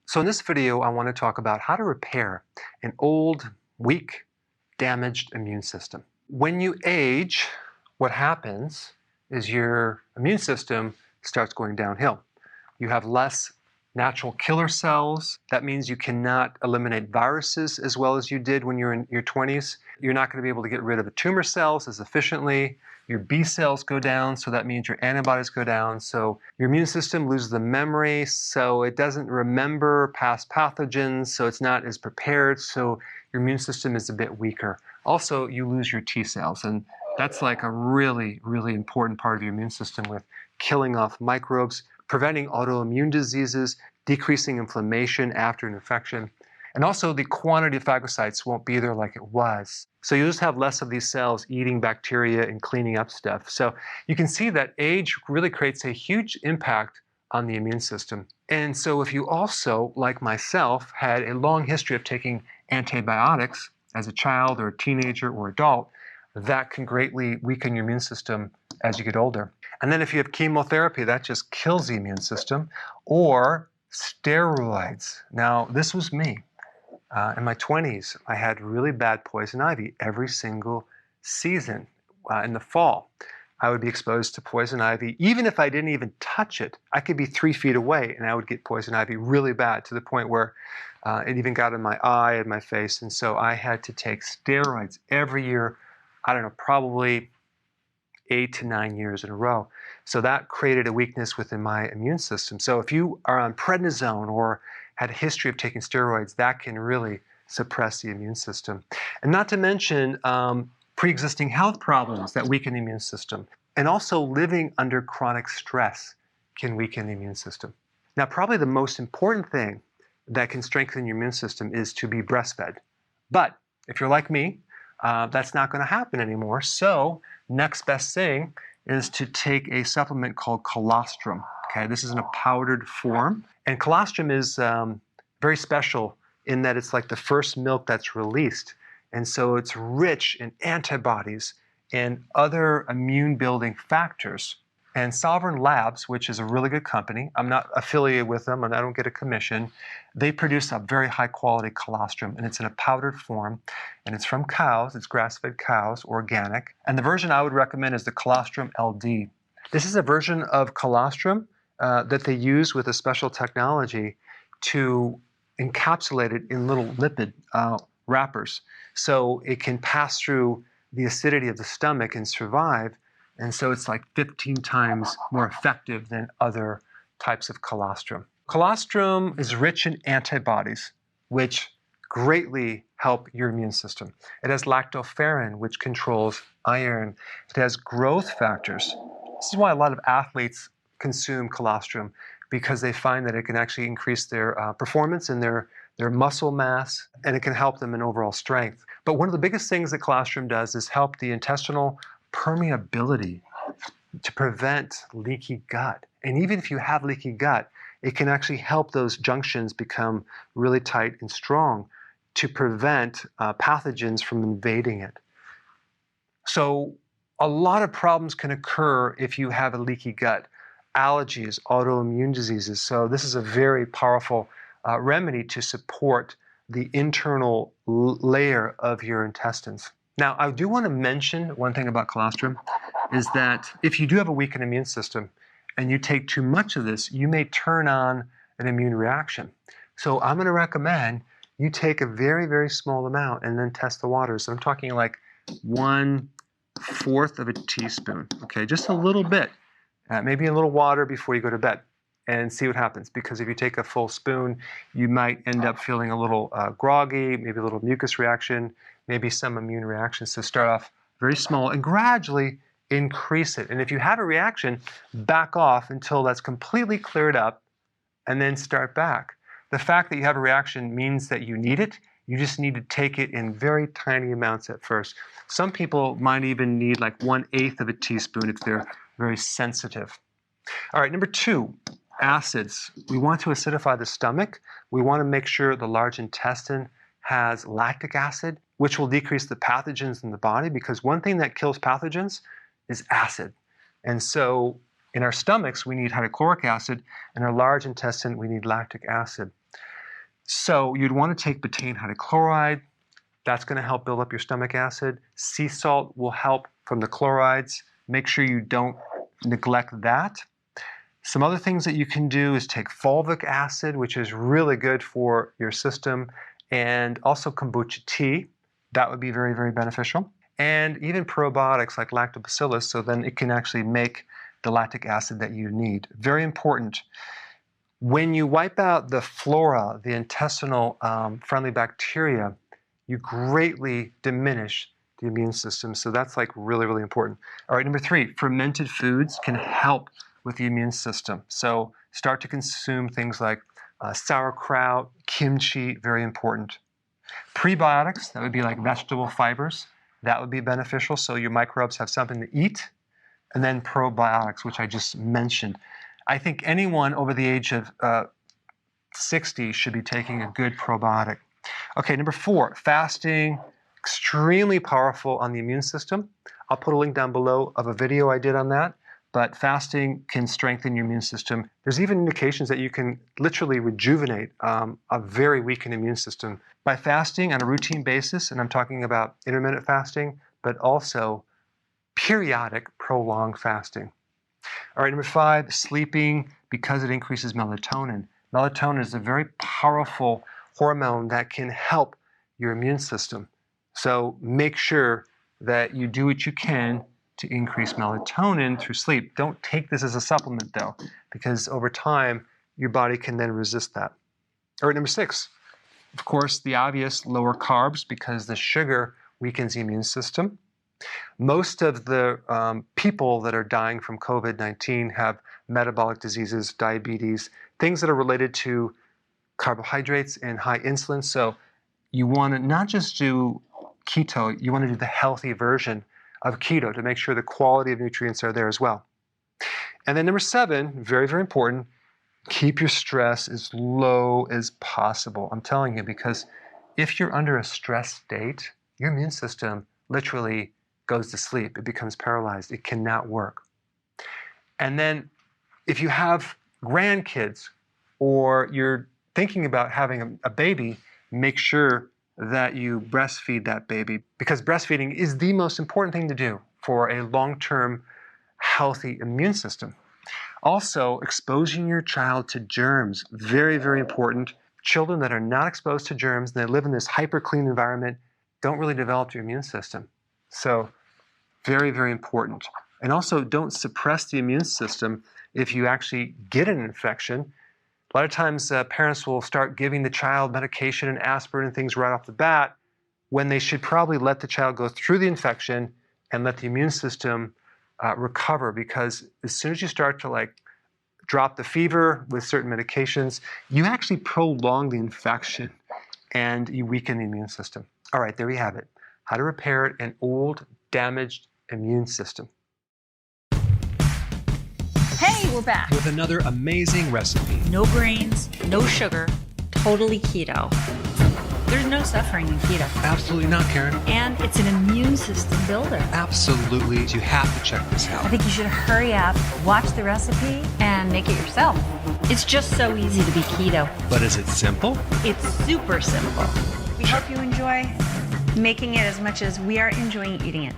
So in this video, I want to talk about how to repair an old, weak, damaged immune system. When you age, what happens is your immune system starts going downhill. You have less natural killer cells. That means you cannot eliminate viruses as well as you did when you're in your 20s. You're not going to be able to get rid of the tumor cells as efficiently. Your B cells go down, so that means your antibodies go down. So your immune system loses the memory, so it doesn't remember past pathogens, so it's not as prepared, so your immune system is a bit weaker. Also, you lose your T cells, and that's like a really, really important part of your immune system with killing off microbes, preventing autoimmune diseases, decreasing inflammation after an infection. And also the quantity of phagocytes won't be there like it was. So you just have less of these cells eating bacteria and cleaning up stuff. So you can see that age really creates a huge impact on the immune system. And so if you also, like myself, had a long history of taking antibiotics as a child or a teenager or adult, that can greatly weaken your immune system as you get older. And then if you have chemotherapy, that just kills the immune system, or steroids. Now, this was me. In my 20s, I had really bad poison ivy every single season. In the fall, I would be exposed to poison ivy. Even if I didn't even touch it, I could be 3 feet away and I would get poison ivy really bad, to the point where it even got in my eye and my face. And so I had to take steroids every year, I don't know, probably 8 to 9 years in a row. So that created a weakness within my immune system. So if you are on prednisone or had a history of taking steroids, that can really suppress the immune system. And not to mention pre-existing health problems that weaken the immune system. And also living under chronic stress can weaken the immune system. Now, probably the most important thing that can strengthen your immune system is to be breastfed. But if you're like me, that's not going to happen anymore. So next best thing is to take a supplement called colostrum. Okay, this is in a powdered form. And colostrum is very special in that it's like the first milk that's released. And so it's rich in antibodies and other immune-building factors. And Sovereign Labs, which is a really good company, I'm not affiliated with them and I don't get a commission, they produce a very high-quality colostrum, and it's in a powdered form, and it's from cows, it's grass-fed cows, organic. And the version I would recommend is the Colostrum LD. This is a version of colostrum that they use with a special technology to encapsulate it in little lipid wrappers. So it can pass through the acidity of the stomach and survive. And so it's like 15 times more effective than other types of colostrum. Colostrum is rich in antibodies, which greatly help your immune system. It has lactoferrin, which controls iron. It has growth factors. This is why a lot of athletes consume colostrum, because they find that it can actually increase their performance and their muscle mass, and it can help them in overall strength. But one of the biggest things that colostrum does is help the intestinal permeability to prevent leaky gut. And even if you have leaky gut, it can actually help those junctions become really tight and strong to prevent pathogens from invading it. So a lot of problems can occur if you have a leaky gut. Allergies, autoimmune diseases. So this is a very powerful remedy to support the internal layer of your intestines. Now, I do want to mention one thing about colostrum is that if you do have a weakened immune system and you take too much of this, you may turn on an immune reaction. So I'm going to recommend you take a very, very small amount and then test the waters. So I'm talking like 1/4 of a teaspoon, okay, just a little bit. Maybe a little water before you go to bed, and see what happens. Because if you take a full spoon, you might end up feeling a little groggy, maybe a little mucus reaction, maybe some immune reactions. So start off very small and gradually increase it. And if you have a reaction, back off until that's completely cleared up, and then start back. The fact that you have a reaction means that you need it. You just need to take it in very tiny amounts at first. Some people might even need like 1/8 of a teaspoon if they're very sensitive. All right, number 2, acids. We want to acidify the stomach. We want to make sure the large intestine has lactic acid, which will decrease the pathogens in the body, because one thing that kills pathogens is acid. And so in our stomachs, we need hydrochloric acid. In our large intestine, we need lactic acid. So you'd want to take betaine hydrochloride. That's going to help build up your stomach acid. Sea salt will help from the chlorides. Make sure you don't neglect that. Some other things that you can do is take fulvic acid, which is really good for your system, and also kombucha tea. That would be very, very beneficial. And even probiotics like lactobacillus, so then it can actually make the lactic acid that you need. Very important. When you wipe out the flora, the intestinal friendly bacteria, you greatly diminish the immune system. So that's like really, really important. All right, number 3, fermented foods can help with the immune system. So start to consume things like sauerkraut, kimchi, very important. Prebiotics, that would be like vegetable fibers. That would be beneficial, so your microbes have something to eat. And then probiotics, which I just mentioned. I think anyone over the age of 60 should be taking a good probiotic. Okay, number 4, fasting, extremely powerful on the immune system. I'll put a link down below of a video I did on that, but fasting can strengthen your immune system. There's even indications that you can literally rejuvenate a very weakened immune system by fasting on a routine basis, and I'm talking about intermittent fasting, but also periodic prolonged fasting. All right, number 5, sleeping, because it increases melatonin. Melatonin is a very powerful hormone that can help your immune system. So make sure that you do what you can to increase melatonin through sleep. Don't take this as a supplement though, because over time, your body can then resist that. All right, number 6, of course, the obvious, lower carbs, because the sugar weakens the immune system. Most of the people that are dying from COVID-19 have metabolic diseases, diabetes, things that are related to carbohydrates and high insulin. So you want to not just do keto, you want to do the healthy version of keto to make sure the quality of nutrients are there as well. And then number 7, very, very important, keep your stress as low as possible. I'm telling you, because if you're under a stress state, your immune system literally goes to sleep. It becomes paralyzed. It cannot work. And then if you have grandkids or you're thinking about having a baby, make sure that you breastfeed that baby, because breastfeeding is the most important thing to do for a long-term healthy immune system. Also, exposing your child to germs, very, very important. Children that are not exposed to germs, and they live in this hyper-clean environment, don't really develop your immune system. So very, very important. And also don't suppress the immune system if you actually get an infection. A lot of times parents will start giving the child medication and aspirin and things right off the bat when they should probably let the child go through the infection and let the immune system recover, because as soon as you start to drop the fever with certain medications, you actually prolong the infection and you weaken the immune system. All right, there we have it. How to repair an old, damaged immune system. Hey, we're back. With another amazing recipe. No grains, no sugar, totally keto. There's no suffering in keto. Absolutely not, Karen. And it's an immune system builder. Absolutely. You have to check this out. I think you should hurry up, watch the recipe, and make it yourself. It's just so easy to be keto. But is it simple? It's super simple. We hope you enjoy making it as much as we are enjoying eating it.